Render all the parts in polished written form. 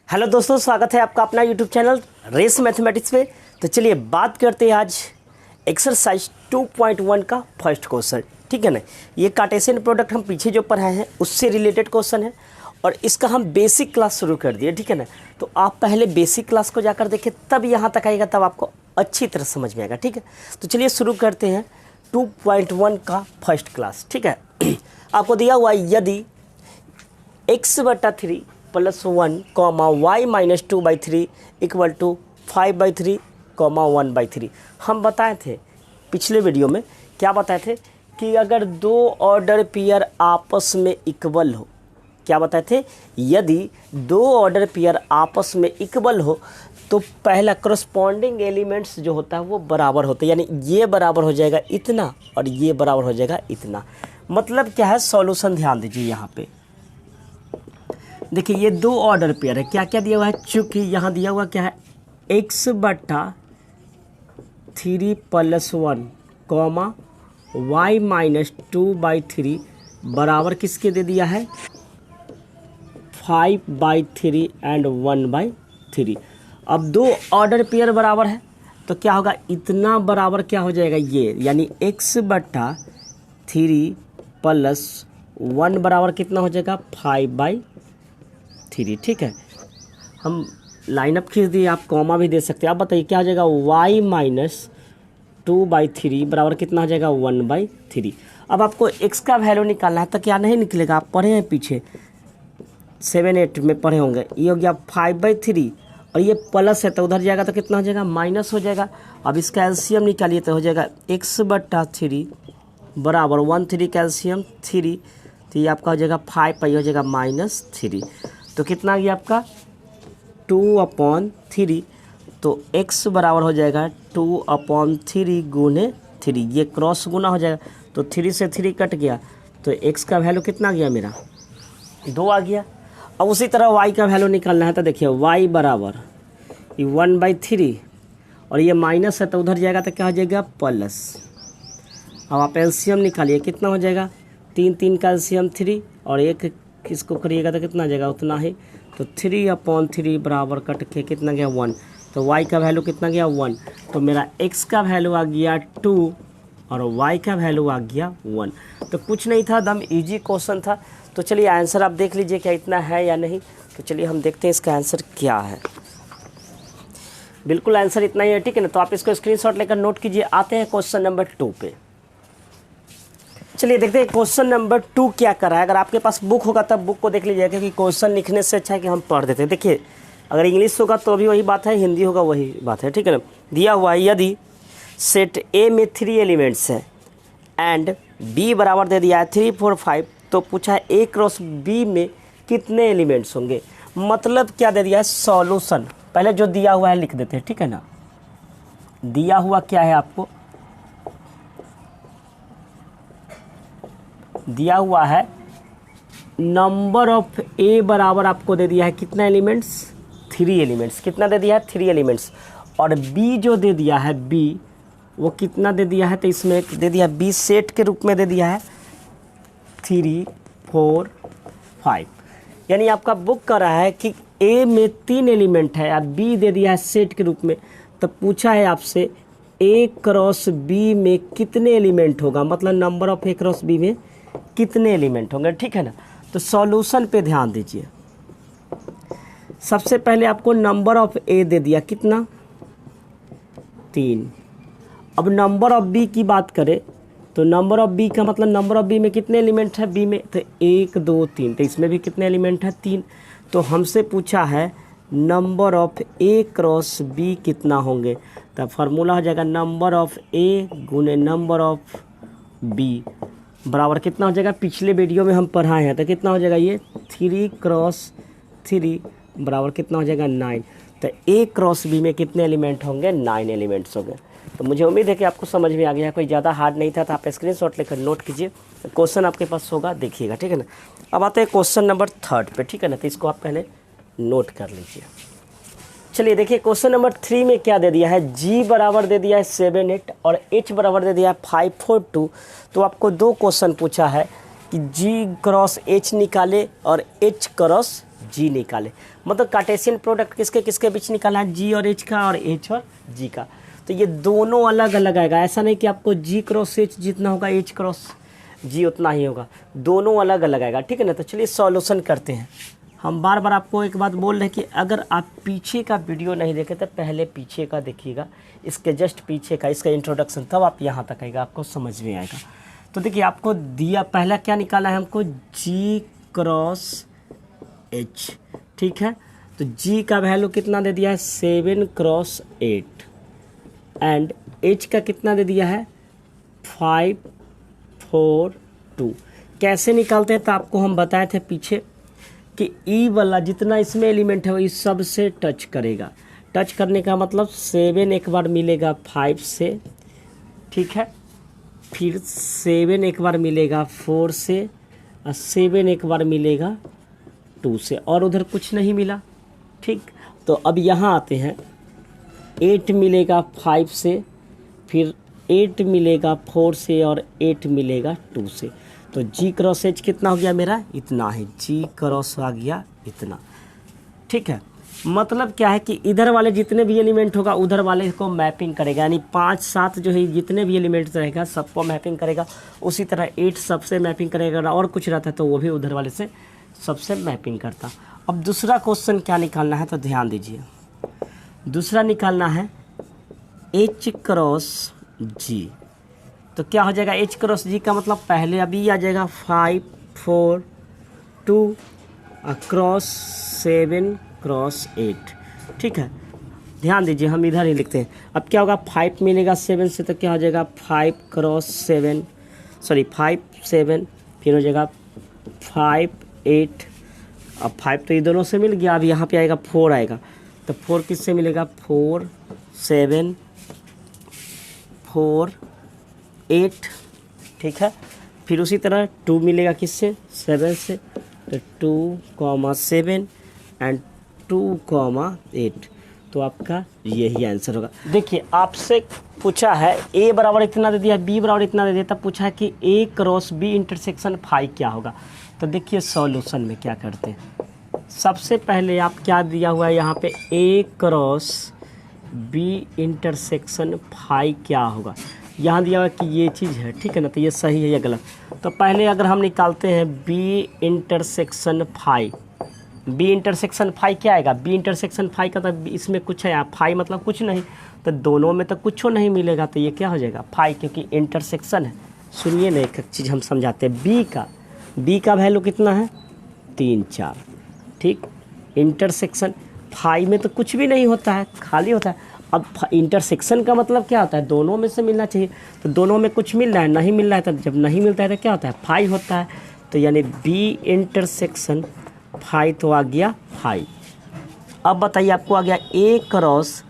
Hello दोस्तों, स्वागत है आपका अपना यूट्यूब चैनल रेस मैथमेटिक्स पे। तो चलिए बात करते हैं आज एक्सरसाइज 2.1 का फर्स्ट क्वेश्चन। ठीक है ना। ये कार्टेशियन प्रोडक्ट हम पीछे जो पढ़ाए हैं उससे रिलेटेड क्वेश्चन है और इसका हम बेसिक क्लास शुरू कर दिए। ठीक है ना। तो आप पहले बेसिक क्लास को जाकर देखें, तब यहाँ तक आएगा, तब आपको अच्छी तरह समझ में आएगा। ठीक है। तो चलिए शुरू करते हैं 2.1 का फर्स्ट क्लास। ठीक है। आपको दिया हुआ यदि x/3 + 1 y-2/3 = 5/3 1/3। हम बताए थे पिछले वीडियो में, क्या बताए थे कि अगर दो ऑर्डर पेयर आपस में इक्वल हो, क्या बताए थे, यदि दो ऑर्डर पेयर आपस में इक्वल हो तो पहला करस्पॉन्डिंग एलिमेंट्स जो होता है वो बराबर होते हैं। यानी ये बराबर हो जाएगा इतना और ये बराबर हो जाएगा इतना। मतलब क्या है, सॉल्यूशन ध्यान दीजिए यहाँ पे। देखिए ये दो ऑर्डर पेयर है, क्या क्या दिया हुआ है, चूँकि यहाँ दिया हुआ क्या है x/3 + 1 y-2/3 बराबर किसके दे दिया है 5/3 एंड 1/3। अब दो ऑर्डर पेयर बराबर है तो क्या होगा, इतना बराबर क्या हो जाएगा ये, यानी x/3 + 1 बराबर कितना हो जाएगा 5/3। ठीक है। हम लाइन अप खींच दिए, आप कॉमा भी दे सकते हैं। आप बताइए क्या हो जाएगा y-2/3 बराबर कितना हो जाएगा 1/3। अब आपको x का वैल्यू निकालना है तो क्या नहीं निकलेगा, आप पढ़े हैं पीछे 7-8 में पढ़े होंगे। ये हो गया 5/3 और ये प्लस है तो उधर जाएगा तो कितना हो जाएगा माइनस हो जाएगा। अब इसका एलसीएम निकालिए तो हो जाएगा x/3 बराबर 1/3 का एलसीएम 3, तो ये आपका हो जाएगा 5 हो जाएगा -3। तो कितना आ गया आपका 2/3। तो x बराबर हो जाएगा 2/3 गुने 3, ये क्रॉस गुना हो जाएगा तो 3 से 3 कट गया तो x का वैल्यू कितना आ गया मेरा 2 आ गया। अब उसी तरह y का वैल्यू निकालना है तो देखिए y बराबर ये 1/3 और ये माइनस है तो उधर जाएगा तो क्या हो जाएगा प्लस। अब आप एलसीएम निकालिए, कितना हो जाएगा 3 का एलसीएम 3 और एक इसको करिएगा तो कितना आ जाएगा उतना ही। तो 3/3 बराबर कट के कितना गया 1, तो y का वैल्यू कितना गया 1। तो मेरा x का वैल्यू आ गया 2 और y का वैल्यू आ गया 1। तो कुछ नहीं था, दम इजी क्वेश्चन था। तो चलिए आंसर आप देख लीजिए क्या इतना है या नहीं। तो चलिए हम देखते हैं इसका आंसर क्या है। बिल्कुल आंसर इतना ही है। ठीक है ना। तो आप इसको स्क्रीनशॉट लेकर नोट कीजिए। आते हैं क्वेश्चन नंबर 2 पे। चलिए देखते हैं क्वेश्चन नंबर 2 क्या कर रहा है। अगर आपके पास बुक होगा तब बुक को देख लीजिएगा, क्योंकि क्वेश्चन लिखने से अच्छा है कि हम पढ़ देते हैं। देखिए अगर इंग्लिश होगा तो भी वही बात है, हिंदी होगा वही बात है। ठीक है ना। दिया हुआ है यदि सेट ए में 3 एलिमेंट्स है एंड बी बराबर दे दिया है 3 4 5, तो पूछा है ए क्रॉस बी में कितने एलिमेंट्स होंगे। मतलब क्या दे दिया है, सॉल्यूशन। पहले जो दिया हुआ है लिख देते हैं। ठीक है ना। दिया हुआ क्या है, आपको दिया हुआ है नंबर ऑफ ए बराबर आपको दे दिया है कितना एलिमेंट्स 3 एलिमेंट्स। कितना दे दिया है 3 एलिमेंट्स। और बी जो दे दिया है बी वो कितना दे दिया है, तो इसमें दे दिया बी सेट के रूप में दे दिया है 3 4 5। यानी आपका बुक कर रहा है कि ए में 3 एलिमेंट है और बी दे दिया है सेट के रूप में। तो पूछा है आपसे ए क्रॉस बी में कितने एलिमेंट होगा, मतलब number of A cross B में कितने एलिमेंट होंगे। ठीक है ना। तो सॉल्यूशन पे ध्यान दीजिए। सबसे पहले आपको नंबर ऑफ ए दे दिया कितना 3। अब नंबर ऑफ बी की बात करें तो नंबर ऑफ बी का मतलब नंबर ऑफ बी में कितने एलिमेंट है बी में, तो 1 2 3, तो इसमें भी कितने एलिमेंट है 3। तो हमसे पूछा है number of A cross B कितना होंगे, तो फार्मूला हो जाएगा नंबर ऑफ ए गुने नंबर ऑफ बी बराबर कितना हो जाएगा, पिछले वीडियो में हम पढ़ाए हैं। तो कितना हो जाएगा ये 3 क्रॉस 3 बराबर कितना हो जाएगा 9। तो ए क्रॉस बी में कितने एलिमेंट होंगे 9 एलिमेंट्स होंगे। तो मुझे उम्मीद है कि आपको समझ में आ गया। कोई ज़्यादा हार्ड नहीं था, तो आप स्क्रीनशॉट लेकर नोट कीजिए। क्वेश्चन आपके पास होगा, देखिएगा। ठीक है ना। अब आते हैं क्वेश्चन नंबर 3 पे। ठीक है ना। तो इसको आप पहले नोट कर लीजिए। चलिए देखिए क्वेश्चन नंबर 3 में क्या दे दिया है, g बराबर दे दिया है 7 8 और h बराबर दे दिया है 5 4 2। तो आपको दो क्वेश्चन पूछा है कि g क्रॉस h निकाले और h क्रॉस जी निकाले, मतलब कार्टेशियन प्रोडक्ट किसके किसके बीच निकालना है, जी और एच का और एच और जी का। तो ये दोनों अलग अलग आएगा, ऐसा नहीं कि आपको जी क्रॉस एच जितना होगा एच क्रॉस जी उतना ही होगा, दोनों अलग अलग आएगा, ठीक है ना। तो चलिए सॉल्यूशन करते हैं। हम बार बार आपको एक बात बोल रहे हैं कि अगर आप पीछे का वीडियो नहीं देखे तो पहले पीछे का देखिएगा, इसके जस्ट पीछे का, इसका इंट्रोडक्शन, तब आप यहाँ तक आएगा, आपको समझ में आएगा। तो देखिए आपको दिया, पहला क्या निकाला है हमको, जी क्रॉस एच, ठीक है। तो जी का वैल्यू कितना दे दिया है, 7 क्रॉस 8 एंड एच का कितना दे दिया है, 5 4 2। कैसे निकालते हैं, तो आपको हम बताए थे पीछे कि ई वाला जितना इसमें एलिमेंट है वो इस सब से टच करेगा। टच करने का मतलब 7 एक बार मिलेगा 5 से, ठीक है, फिर 7 एक बार मिलेगा 4 से और 7 एक बार मिलेगा 2 से, और उधर कुछ नहीं मिला, ठीक। तो अब यहाँ आते हैं, 8 मिलेगा 5 से, फिर 8 मिलेगा 4 से और 8 मिलेगा 2 से। तो जी क्रॉस एच कितना हो गया मेरा, इतना है, जी क्रॉस आ गया इतना, ठीक है। मतलब क्या है कि इधर वाले जितने भी एलिमेंट होगा उधर वाले को मैपिंग करेगा, यानी 5 7 जो है जितने भी एलिमेंट्स रहेगा सबको मैपिंग करेगा। उसी तरह 8 सबसे मैपिंग करेगा, और कुछ रहता है तो वो भी उधर वाले से सबसे मैपिंग करता। अब दूसरा क्वेश्चन क्या निकालना है, तो ध्यान दीजिए। दूसरा निकालना है एच क्रॉस जी। तो क्या हो जाएगा, एच क्रॉस जी का मतलब पहले अभी आ जाएगा 5 4 2 क्रॉस 7 क्रॉस 8, ठीक है। ध्यान दीजिए हम इधर ही लिखते हैं। अब क्या होगा, 5 मिलेगा 7 से, तो क्या हो जाएगा 5 क्रॉस 7, सॉरी 5 7, फिर हो जाएगा 5 8, अब 5 तो ये दोनों से मिल गया, अब यहाँ पे आएगा 4 आएगा, तो 4 किससे मिलेगा, 4 7 4 8, ठीक है। फिर उसी तरह 2 मिलेगा किससे, 7 से, तो 2 7 एंड 2 8। तो आपका यही आंसर होगा। देखिए आपसे पूछा है ए बराबर इतना दे दिया, बी बराबर इतना दे दिया, तब पूछा है कि ए क्रॉस बी इंटरसेक्शन फाई क्या होगा। तो देखिए सॉल्यूशन में क्या करते हैं, सबसे पहले आप क्या दिया हुआ है यहाँ पे, ए क्रॉस बी इंटरसेक्शन फाई क्या होगा। यहाँ दिया हुआ है कि ये चीज़ है, ठीक है ना, तो ये सही है या गलत। तो पहले अगर हम निकालते हैं B intersection phi, B intersection phi क्या आएगा, बी इंटरसेक्शन फाई का तो इसमें कुछ है, आप फाई मतलब कुछ नहीं, तो दोनों में तो कुछ नहीं मिलेगा, तो ये क्या हो जाएगा फाई, क्योंकि इंटरसेक्शन है। सुनिए ना एक चीज़ हम समझाते हैं, बी का वैल्यू कितना है 3 4, ठीक। इंटरसेक्शन फाई में तो कुछ भी नहीं होता है, खाली होता है। अब इंटरसेक्शन का मतलब क्या होता है, दोनों में से मिलना चाहिए, तो दोनों में कुछ मिल रहा है, नहीं मिल रहा है, तो जब नहीं मिलता है तो क्या होता है, फाई होता है। तो यानी बी इंटरसेक्शन फाई तो आ गया फाई। अब बताइए आपको आ गया ए क्रॉस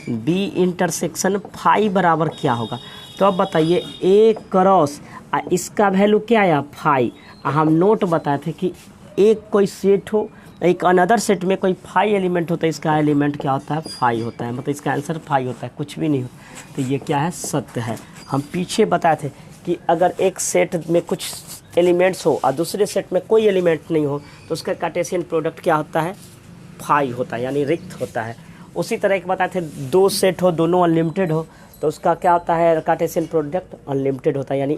बी इंटरसेक्शन फाई बराबर क्या होगा। तो अब बताइए ए क्रॉस इसका वैल्यू क्या आया फाई। हम नोट बताए थे कि एक कोई सेट हो, एक अनदर सेट में कोई फाई एलिमेंट होता है, इसका एलिमेंट क्या होता है फाई होता है, मतलब इसका आंसर फाई होता है, कुछ भी नहीं हो। तो ये क्या है, सत्य है। हम पीछे बताए थे कि अगर एक सेट में कुछ एलिमेंट्स हो और दूसरे सेट में कोई एलिमेंट नहीं हो तो उसका कार्टेशियन प्रोडक्ट क्या होता है, फाई होता है, यानी रिक्त होता है। उसी तरह एक बताए थे, दो सेट हो दोनों अनलिमिटेड हो तो उसका क्या होता है, कार्टेशियन प्रोडक्ट अनलिमिटेड होता है, यानी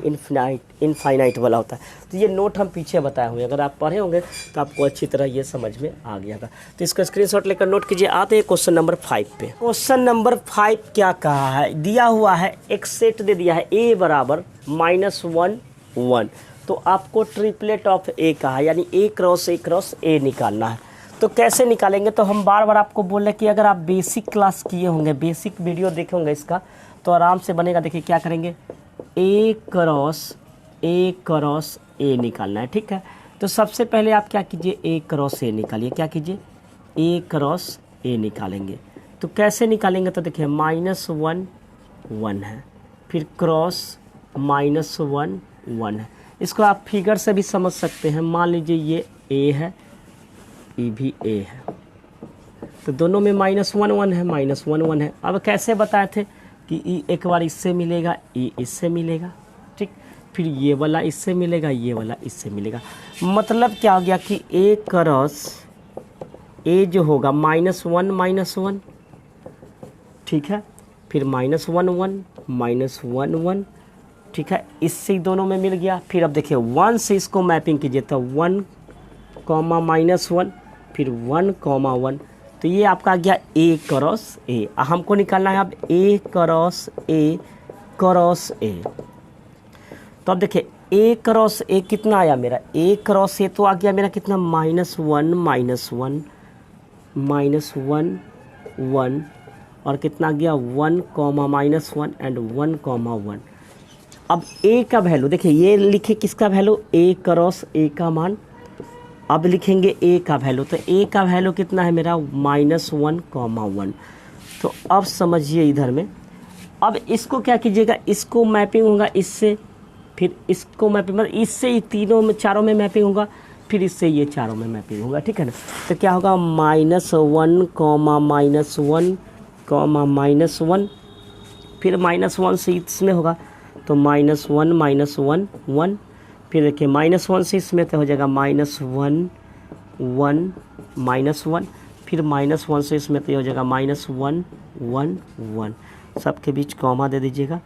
इनफाइनाइट वाला होता है। तो ये नोट हम पीछे बताए हुए, अगर आप पढ़े होंगे तो आपको अच्छी तरह ये समझ में आ गया था। तो इसका स्क्रीनशॉट लेकर नोट कीजिए। आते हैं क्वेश्चन नंबर 5 पे। क्वेश्चन नंबर 5 क्या कहा है, दिया हुआ है एक सेट दे दिया है ए बराबर -1 1, तो आपको ट्रिपलेट ऑफ ए कहा है, यानी ए क्रॉस ए निकालना है। तो कैसे निकालेंगे, तो हम बार बार आपको बोल रहे हैं कि अगर आप बेसिक क्लास किए होंगे, बेसिक वीडियो देखे होंगे इसका, तो आराम से बनेगा। देखिए क्या करेंगे, ए क्रॉस ए निकालना है, ठीक है। तो सबसे पहले आप क्या कीजिए, ए क्रॉस ए निकालिए, क्या कीजिए, ए क्रॉस ए निकालेंगे। तो कैसे निकालेंगे, तो देखिए -1 1 है, फिर क्रॉस -1 1 है। इसको आप फिगर से भी समझ सकते हैं। मान लीजिए ये ए है, ये भी ए है, तो दोनों में -1 1 है, -1 1 है। अब कैसे बताए थे कि ई एक बार इससे मिलेगा, ई इससे मिलेगा, ठीक, फिर ये वाला इससे मिलेगा, ये वाला इससे मिलेगा। मतलब क्या हो गया कि ए क्रॉस ए जो होगा -1, ठीक है, फिर -1, -1, ठीक है, इससे ही दोनों में मिल गया। फिर अब देखिए 1 से इसको मैपिंग कीजिए तो 1, -1, फिर 1, 1, तो ये आपका आ गया A क्रॉस A। हमको निकालना है अब A क्रॉस A। तो अब देखिए A क्रॉस A कितना आया मेरा, A क्रॉस A तो आ गया मेरा कितना, -1, -1, और कितना आ गया 1, -1 एंड 1, 1। अब A का वैल्यू देखिए, ये लिखे किसका वैल्यू, A क्रॉस A का मान। अब लिखेंगे A का वैल्यू, तो A का वैल्यू कितना है मेरा, -1, 1। तो अब समझिए इधर में, अब इसको क्या कीजिएगा, इसको मैपिंग होगा इससे, फिर इसको मैपिंग, मतलब इससे ही तीनों में, चारों में मैपिंग होगा, फिर इससे ये चारों में मैपिंग होगा, ठीक है ना। तो क्या होगा, -1, -1, फिर -1 से इसमें होगा तो -1, -1, फिर देखिए -1 से इसमें तो हो जाएगा -1, 1, फिर -1 से इसमें तो हो जाएगा -1, 1। सबके बीच कॉमा दे दीजिएगा।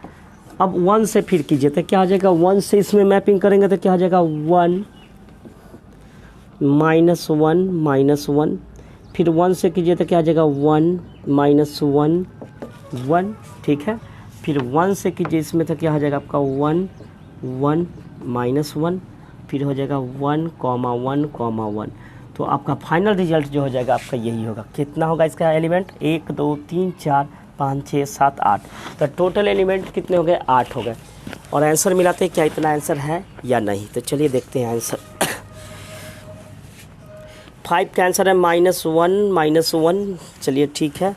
अब 1 से फिर कीजिए तो क्या हो जाएगा, 1 से इसमें मैपिंग करेंगे तो क्या हो जाएगा, 1, -1, फिर 1 से कीजिए तो क्या हो जाएगा, 1, -1, 1, ठीक है, फिर 1 से कीजिए इसमें तो क्या हो जाएगा आपका 1, 1, -1, फिर हो जाएगा 1, 1। तो आपका फाइनल रिजल्ट जो हो जाएगा आपका यही होगा। कितना होगा इसका एलिमेंट, 1, 2, 3, 4, 5, 6, 7, 8। तो टोटल एलिमेंट कितने हो गए, 8 हो गए। और आंसर मिलाते हैं क्या इतना आंसर है या नहीं, तो चलिए देखते हैं आंसर। 5 का आंसर है -1, चलिए ठीक है।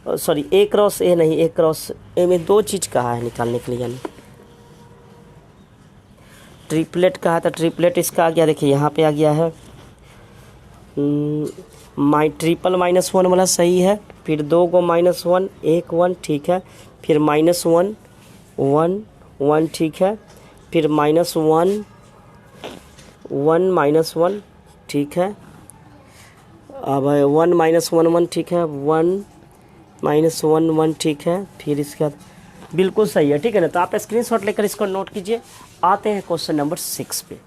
सॉरी, A क्रॉस A नहीं, A क्रॉस A में 2 चीज़ कहा है निकालने के लिए, यानी ट्रिपलेट कहा था, ट्रिपलेट इसका आ गया, देखिए यहाँ पे आ गया है ट्रिपल -1 वाला सही है, फिर 2 को -1, 1, 1, ठीक है, फिर -1, 1, 1, ठीक है, फिर -1, 1, ठीक है, अब 1, -1, ठीक है, 1, -1, ठीक है, फिर इसके बाद बिल्कुल सही है, ठीक है ना। तो आप स्क्रीनशॉट लेकर इसको नोट कीजिए। आते हैं क्वेश्चन नंबर 6 पे।